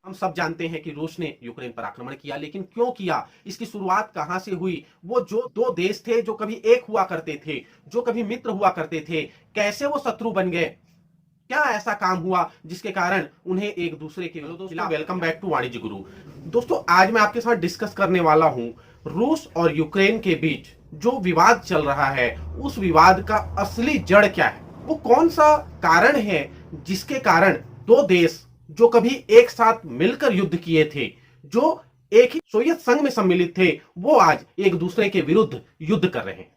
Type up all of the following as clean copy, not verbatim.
हम सब जानते हैं कि रूस ने यूक्रेन पर आक्रमण किया, लेकिन क्यों किया, इसकी शुरुआत कहां से हुई, वो जो दो देश थे जो कभी एक हुआ करते थे, जो कभी मित्र हुआ करते थे, कैसे वो शत्रु बन गए, क्या ऐसा काम हुआ जिसके कारण उन्हें एक दूसरे के खिलाफ। वेलकम बैक टू वाणिज्य गुरु। दोस्तों, आज मैं आपके साथ डिस्कस करने वाला हूं रूस और यूक्रेन के बीच जो विवाद चल रहा है, उस विवाद का असली जड़ क्या है, वो कौन सा कारण है जिसके कारण दो देश जो कभी एक साथ मिलकर युद्ध किए थे, जो एक ही सोवियत संघ में सम्मिलित थे, वो आज एक दूसरे के विरुद्ध युद्ध कर रहे हैं।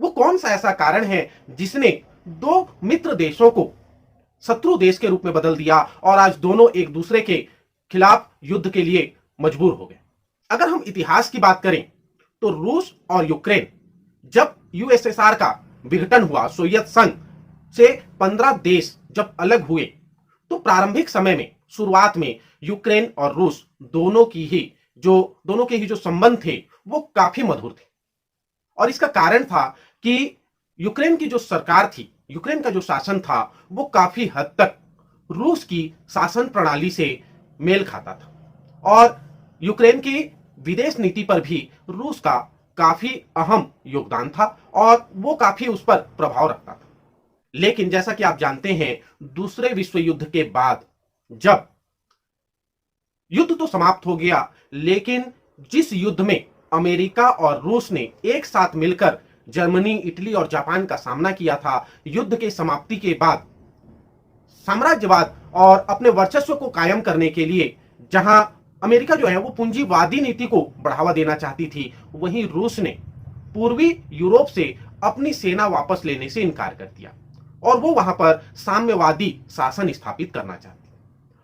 वो कौन सा ऐसा कारण है जिसने दो मित्र देशों को शत्रु देश के रूप में बदल दिया और आज दोनों एक दूसरे के खिलाफ युद्ध के लिए मजबूर हो गए। अगर हम इतिहास की बात करें तो रूस और यूक्रेन जब यूएसएसआर का विघटन हुआ, सोवियत संघ से 15 देश जब अलग हुए, तो प्रारंभिक समय में शुरुआत में यूक्रेन और रूस दोनों के ही जो संबंध थे वो काफी मधुर थे। और इसका कारण था कि यूक्रेन की जो सरकार थी, यूक्रेन का जो शासन था, वो काफी हद तक रूस की शासन प्रणाली से मेल खाता था और यूक्रेन की विदेश नीति पर भी रूस का काफी अहम योगदान था और वो काफी उस पर प्रभाव रखता था। लेकिन जैसा कि आप जानते हैं, दूसरे विश्व युद्ध के बाद जब युद्ध तो समाप्त हो गया, लेकिन जिस युद्ध में अमेरिका और रूस ने एक साथ मिलकर जर्मनी, इटली और जापान का सामना किया था, युद्ध के समाप्ति के बाद साम्राज्यवाद और अपने वर्चस्व को कायम करने के लिए जहां अमेरिका जो है वो पूंजीवादी नीति को बढ़ावा देना चाहती थी, वहीं रूस ने पूर्वी यूरोप से अपनी सेना वापस लेने से इनकार कर दिया और वो वहां पर साम्यवादी शासन स्थापित करना चाहती।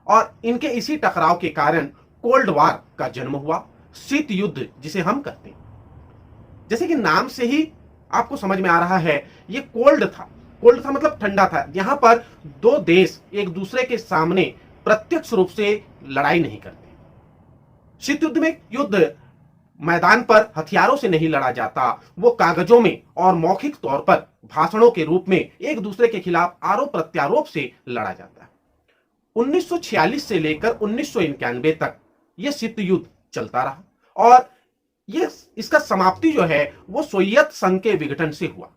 और इनके इसी टकराव के कारण कोल्ड वार का जन्म हुआ, शीत युद्ध जिसे हम कहते हैं। जैसे कि नाम से ही आपको समझ में आ रहा है, ये कोल्ड था मतलब ठंडा था। यहां पर दो देश एक दूसरे के सामने प्रत्यक्ष रूप से लड़ाई नहीं करते। शीत युद्ध में युद्ध मैदान पर हथियारों से नहीं लड़ा जाता, वो कागजों में और मौखिक तौर पर भाषणों के रूप में एक दूसरे के खिलाफ आरोप प्रत्यारोप से लड़ा जाता है। 1946 से लेकर 1991 तक यह शीत युद्ध चलता रहा और इसका समाप्ति जो है वो सोवियत संघ के विघटन से हुआ।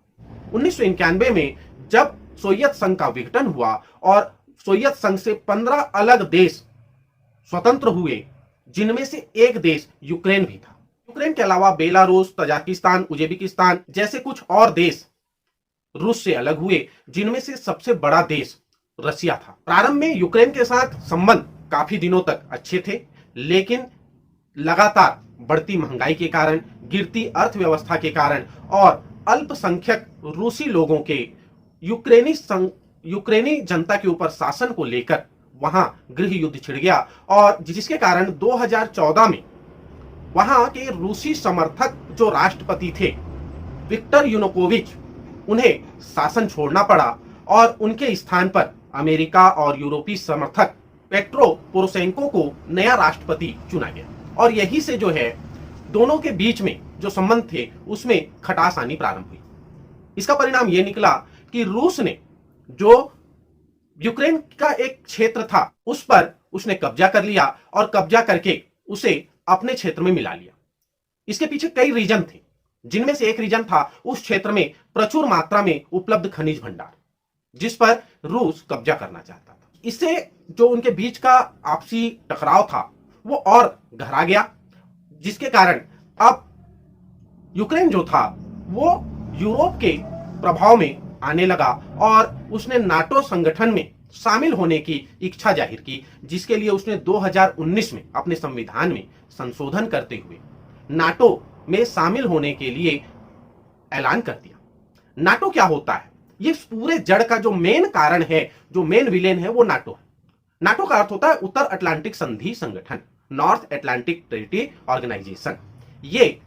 1991 में जब सोवियत संघ का विघटन हुआ और सोवियत संघ से 15 अलग देश स्वतंत्र हुए, जिनमें से एक देश यूक्रेन भी था। यूक्रेन के अलावा बेलारूस, तजाकिस्तान, उज्बेकिस्तान जैसे कुछ और देश रूस से अलग हुए, जिनमें से सबसे बड़ा देश रसिया था। प्रारंभ में यूक्रेन के साथ संबंध काफी दिनों तक अच्छे थे, लेकिन लगातार बढ़ती महंगाई के कारण, गिरती अर्थव्यवस्था के कारण और अल्पसंख्यक रूसी लोगों के यूक्रेनी जनता के ऊपर शासन को लेकर वहां गृह युद्ध छिड़ गया और जिसके कारण 2014 में वहां के रूसी समर्थक जो राष्ट्रपति थे विक्टर यानुकोविच, उन्हें शासन छोड़ना पड़ा और उनके स्थान पर अमेरिका और यूरोपीय समर्थक पेट्रो पोरोशेंको को नया राष्ट्रपति चुना गया। और यही से जो है दोनों के बीच में जो संबंध थे उसमें खटास आनी प्रारंभ हुई। इसका परिणाम यह निकला कि रूस ने जो यूक्रेन का एक क्षेत्र था उस पर उसने कब्जा कर लिया और कब्जा करके उसे अपने क्षेत्र में मिला लिया। इसके पीछे कई रीजन थे, जिनमें से एक रीजन था उस क्षेत्र में प्रचुर मात्रा में उपलब्ध खनिज भंडार, जिस पर रूस कब्जा करना चाहता था। इससे जो उनके बीच का आपसी टकराव था वो और गहरा गया, जिसके कारण अब यूक्रेन जो था वो यूरोप के प्रभाव में आने लगा और उसने नाटो संगठन में शामिल होने की इच्छा जाहिर की, जिसके लिए उसने 2019 में अपने संविधान में संशोधन करते हुए नाटो में शामिल होने के लिए ऐलान कर दिया। नाटो क्या होता है? ये पूरे जड़ का जो मेन कारण है, जो मेन विलेन है, वो नाटो है। नाटो का अर्थ होता है उत्तर अटलांटिक संधि संगठन, नॉर्थ अटलांटिक ट्रीटी ऑर्गेनाइजेशन। ये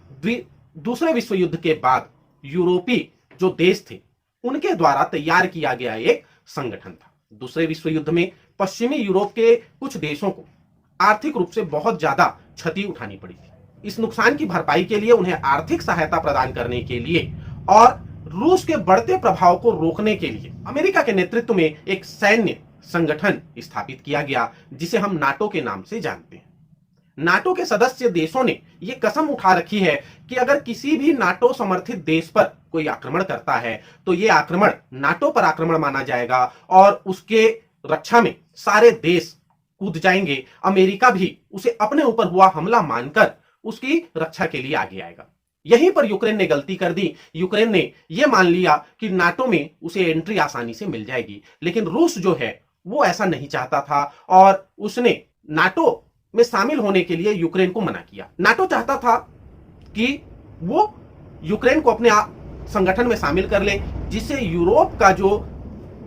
दूसरे विश्व युद्ध के बाद यूरोपीय जो देश थे उनके द्वारा तैयार किया गया एक संगठन था। दूसरे विश्व युद्ध में पश्चिमी यूरोप के कुछ देशों को आर्थिक रूप से बहुत ज्यादा क्षति उठानी पड़ी थी। इस नुकसान की भरपाई के लिए उन्हें आर्थिक सहायता प्रदान करने के लिए और रूस के बढ़ते प्रभाव को रोकने के लिए अमेरिका के नेतृत्व में एक सैन्य संगठन स्थापित किया गया जिसे हम नाटो के नाम से जानते हैं। नाटो के सदस्य देशों ने यह कसम उठा रखी है कि अगर किसी भी नाटो समर्थित देश पर कोई आक्रमण करता है तो यह आक्रमण नाटो पर आक्रमण माना जाएगा और उसके रक्षा में सारे देश कूद जाएंगे। अमेरिका भी उसे अपने ऊपर हुआ हमला मानकर उसकी रक्षा के लिए आगे आएगा। यहीं पर यूक्रेन ने गलती कर दी। यूक्रेन ने यह मान लिया कि नाटो में उसे एंट्री आसानी से मिल जाएगी, लेकिन रूस जो है वो ऐसा नहीं चाहता था और उसने नाटो में शामिल होने के लिए यूक्रेन को मना किया। नाटो चाहता था कि वो यूक्रेन को अपने संगठन में शामिल कर ले, जिससे यूरोप का जो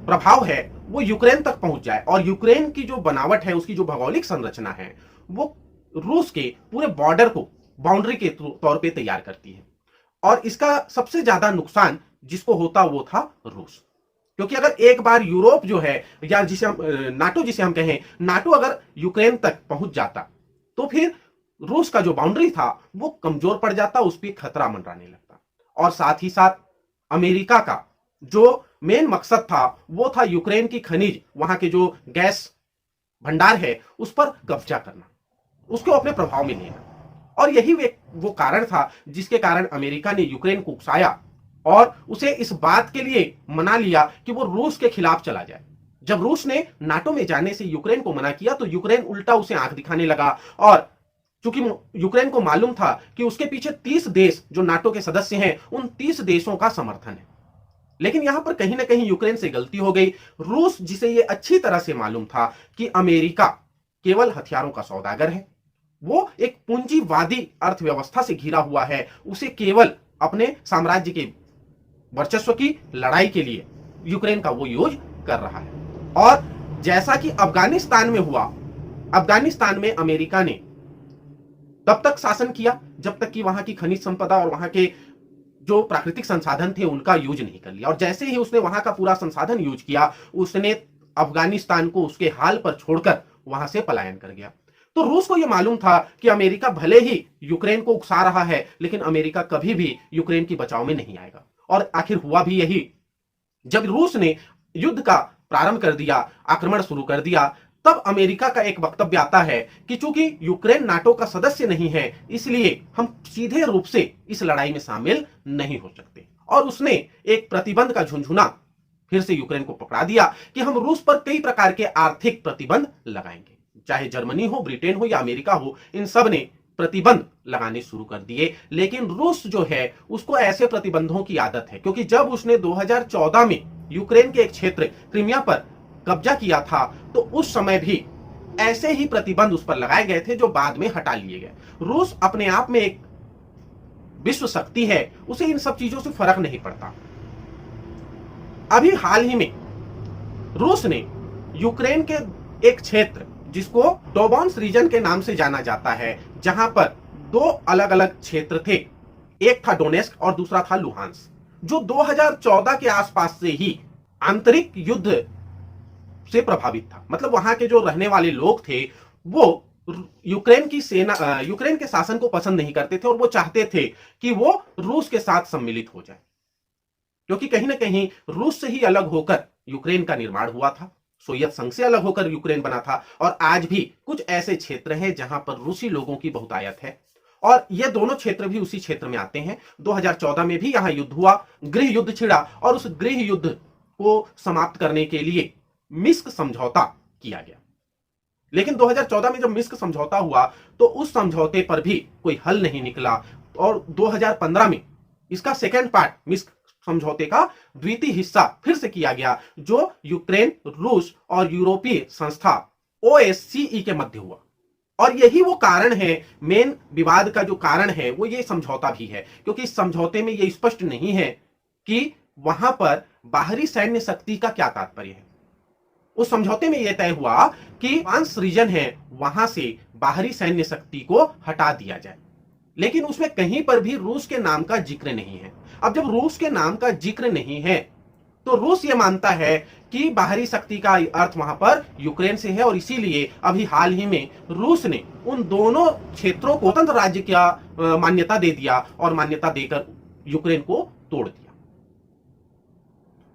प्रभाव है वो यूक्रेन तक पहुंच जाए और यूक्रेन की जो बनावट है, उसकी जो भौगोलिक संरचना है, वो रूस के पूरे बॉर्डर को बाउंड्री के तौर पे तैयार करती है। और इसका सबसे ज्यादा नुकसान जिसको होता वो था रूस, क्योंकि अगर एक बार यूरोप जो है या जिसे हम नाटो जिसे हम कहें, नाटो अगर यूक्रेन तक पहुंच जाता तो फिर रूस का जो बाउंड्री था वो कमजोर पड़ जाता, उस पर खतरा मंडराने लगता। और साथ ही साथ अमेरिका का जो मेन मकसद था वो था यूक्रेन की खनिज, वहां के जो गैस भंडार है उस पर कब्जा करना, उसको अपने प्रभाव में लेना। और यही वो कारण था जिसके कारण अमेरिका ने यूक्रेन को उकसाया और उसे इस बात के लिए मना लिया कि वो रूस के खिलाफ चला जाए। जब रूस ने नाटो में जाने से यूक्रेन को मना किया तो यूक्रेन उल्टा उसे आंख दिखाने लगा। और चूंकि यूक्रेन को मालूम था कि उसके पीछे 30 देश जो नाटो के सदस्य हैं, उन 30 देशों का समर्थन है, लेकिन यहां पर कहीं ना कहीं यूक्रेन से गलती हो गई। रूस, जिसे यह अच्छी तरह से मालूम था कि अमेरिका केवल हथियारों का सौदागर है, वो एक पूंजीवादी अर्थव्यवस्था से घिरा हुआ है, उसे केवल अपने साम्राज्य के वर्चस्व की लड़ाई के लिए यूक्रेन का वो यूज कर रहा है। और जैसा कि अफगानिस्तान में हुआ, अफगानिस्तान में अमेरिका ने तब तक शासन किया जब तक कि वहां की खनिज संपदा और वहां के जो प्राकृतिक संसाधन थे उनका यूज नहीं कर लिया। और जैसे ही उसने वहां का पूरा संसाधन यूज किया, उसने अफगानिस्तान को उसके हाल पर छोड़कर वहां से पलायन कर गया। तो रूस को यह मालूम था कि अमेरिका भले ही यूक्रेन को उकसा रहा है, लेकिन अमेरिका कभी भी यूक्रेन की बचाव में नहीं आएगा। और आखिर हुआ भी यही। जब रूस ने युद्ध का प्रारंभ कर दिया, आक्रमण शुरू कर दिया, तब अमेरिका का एक वक्तव्य आता है कि चूंकि यूक्रेन नाटो का सदस्य नहीं है, इसलिए हम सीधे रूप से इस लड़ाई में शामिल नहीं हो सकते। और उसने एक प्रतिबंध का झुनझुना फिर से यूक्रेन को पकड़ा दिया कि हम रूस पर कई प्रकार के आर्थिक प्रतिबंध लगाएंगे। चाहे जर्मनी हो, ब्रिटेन हो या अमेरिका हो, इन सब ने प्रतिबंध लगाने शुरू कर दिए। लेकिन रूस जो है उसको ऐसे प्रतिबंधों की आदत है, क्योंकि जब उसने 2014 में यूक्रेन के एक क्षेत्र क्रीमिया पर कब्जा किया था तो उस समय भी ऐसे ही प्रतिबंध उस पर लगाए गए थे जो बाद में हटा लिए गए। रूस अपने आप में एक विश्व शक्ति है, उसे इन सब चीजों से फर्क नहीं पड़ता। अभी हाल ही में रूस ने यूक्रेन के एक क्षेत्र जिसको डोबॉन्स रीजन के नाम से जाना जाता है, जहां पर दो अलग अलग क्षेत्र थे, एक था डोनेस्क और दूसरा था लुहांस, जो 2014 के आसपास से ही आंतरिक युद्ध से प्रभावित था। मतलब वहां के जो रहने वाले लोग थे वो यूक्रेन की सेना, यूक्रेन के शासन को पसंद नहीं करते थे और वो चाहते थे कि वो रूस के साथ सम्मिलित हो जाए, क्योंकि कहीं ना कहीं रूस से ही अलग होकर यूक्रेन का निर्माण हुआ था, सोवियत संघ से अलग होकर यूक्रेन बना था। और आज भी कुछ ऐसे क्षेत्र हैं जहां पर रूसी लोगों की बहुतायत है और ये दोनों क्षेत्र भी उसी क्षेत्र में आते हैं। 2014 में भी यहां युद्ध हुआ, गृह युद्ध छिड़ा और उस गृह युद्ध को समाप्त करने के लिए मिस्क समझौता किया गया। लेकिन 2014 में जब मिस्क समझौता हुआ तो उस समझौते पर भी कोई हल नहीं निकला और 2015 में इसका सेकेंड पार्ट, मिस्क समझौते का द्वितीय हिस्सा फिर से किया गया, जो यूक्रेन, रूस और यूरोपीय संस्था OSCE के मध्य हुआ। और यही वो कारण है, मेन विवाद का जो कारण है वो ये समझौता भी है, क्योंकि इस समझौते में ये स्पष्ट नहीं है कि वहां पर बाहरी सैन्य शक्ति का क्या तात्पर्य है। उस समझौते में यह तय हुआ कि डोंबास रीजन है वहां से बाहरी सैन्य शक्ति को हटा दिया जाए, लेकिन उसमें कहीं पर भी रूस के नाम का जिक्र नहीं है। अब जब रूस के नाम का जिक्र नहीं है तो रूस ये मानता है कि बाहरी शक्ति का अर्थ वहां पर यूक्रेन से है और इसीलिए अभी हाल ही में रूस ने उन दोनों क्षेत्रों को स्वतंत्र राज्य का मान्यता दे दिया और मान्यता देकर यूक्रेन को तोड़ दिया।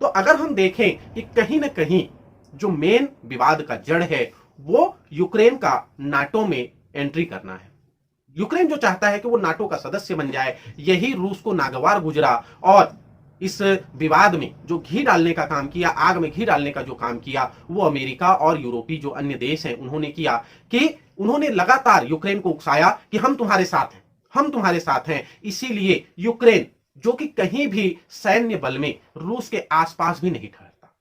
तो अगर हम देखें कि कहीं ना कहीं जो मेन विवाद का जड़ है वो यूक्रेन का नाटो में एंट्री करना है। यूक्रेन जो चाहता है कि वो नाटो का सदस्य बन जाए, यही रूस को नागवार गुजरा और इस विवाद में जो घी डालने का काम किया, आग में घी डालने का जो काम किया, वो अमेरिका और यूरोपीय जो अन्य देश हैं उन्होंने किया कि उन्होंने लगातार यूक्रेन को उकसाया कि हम तुम्हारे साथ हैं, हम तुम्हारे साथ हैं। इसीलिए यूक्रेन जो कि कहीं भी सैन्य बल में रूस के आसपास भी नहीं ठहरता,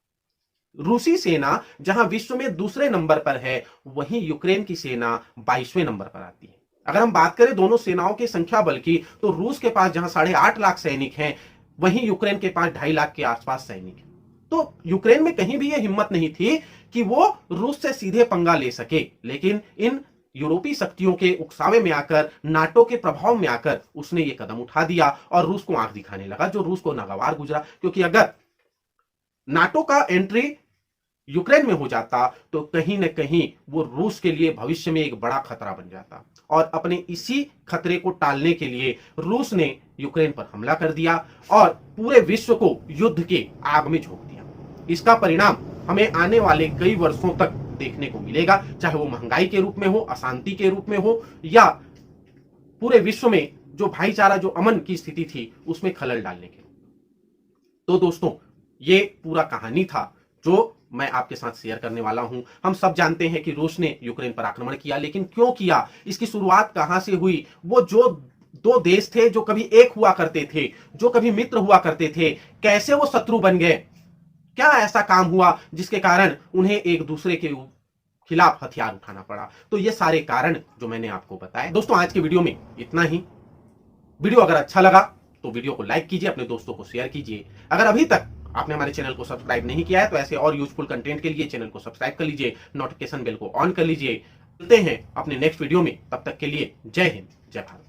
रूसी सेना जहां विश्व में दूसरे नंबर पर है, वहीं यूक्रेन की सेना 22वें नंबर पर आती है। अगर हम बात करें दोनों सेनाओं की संख्या बल की, तो रूस के पास जहां 8.5 लाख सैनिक हैं, वहीं यूक्रेन के पास 2.5 लाख के आसपास सैनिक हैं। तो यूक्रेन में कहीं भी यह हिम्मत नहीं थी कि वो रूस से सीधे पंगा ले सके, लेकिन इन यूरोपीय शक्तियों के उकसावे में आकर, नाटो के प्रभाव में आकर उसने ये कदम उठा दिया और रूस को आंख दिखाने लगा, जो रूस को नागवार गुजरा। क्योंकि अगर नाटो का एंट्री यूक्रेन में हो जाता तो कहीं न कहीं वो रूस के लिए भविष्य में एक बड़ा खतरा बन जाता, और अपने इसी खतरे को टालने के लिए रूस ने यूक्रेन पर हमला कर दिया और पूरे विश्व को युद्ध के आग में झोंक दिया। इसका परिणाम हमें आने वाले कई वर्षों तक देखने को मिलेगा, चाहे वो महंगाई के रूप में हो, अशांति के रूप में हो, या पूरे विश्व में जो भाईचारा, जो अमन की स्थिति थी, उसमें खलल डालने के। तो दोस्तों, ये पूरा कहानी था जो मैं आपके साथ शेयर करने वाला हूं। हम सब जानते हैं कि रूस ने यूक्रेन पर आक्रमण किया, लेकिन क्यों किया, इसकी शुरुआत कहां से हुई, वो जो दो देश थे जो कभी एक हुआ करते थे, जो कभी मित्र हुआ करते थे, कैसे वो शत्रु बन गए, क्या ऐसा काम हुआ जिसके कारण उन्हें एक दूसरे के खिलाफ हथियार उठाना पड़ा। तो ये सारे कारण जो मैंने आपको बताए। दोस्तों, आज की वीडियो में इतना ही। वीडियो अगर अच्छा लगा तो वीडियो को लाइक कीजिए, अपने दोस्तों को शेयर कीजिए। अगर अभी तक आपने हमारे चैनल को सब्सक्राइब नहीं किया है तो ऐसे और यूजफुल कंटेंट के लिए चैनल को सब्सक्राइब कर लीजिए, नोटिफिकेशन बेल को ऑन कर लीजिए। मिलते हैं अपने नेक्स्ट वीडियो में, तब तक के लिए जय हिंद, जय भारत।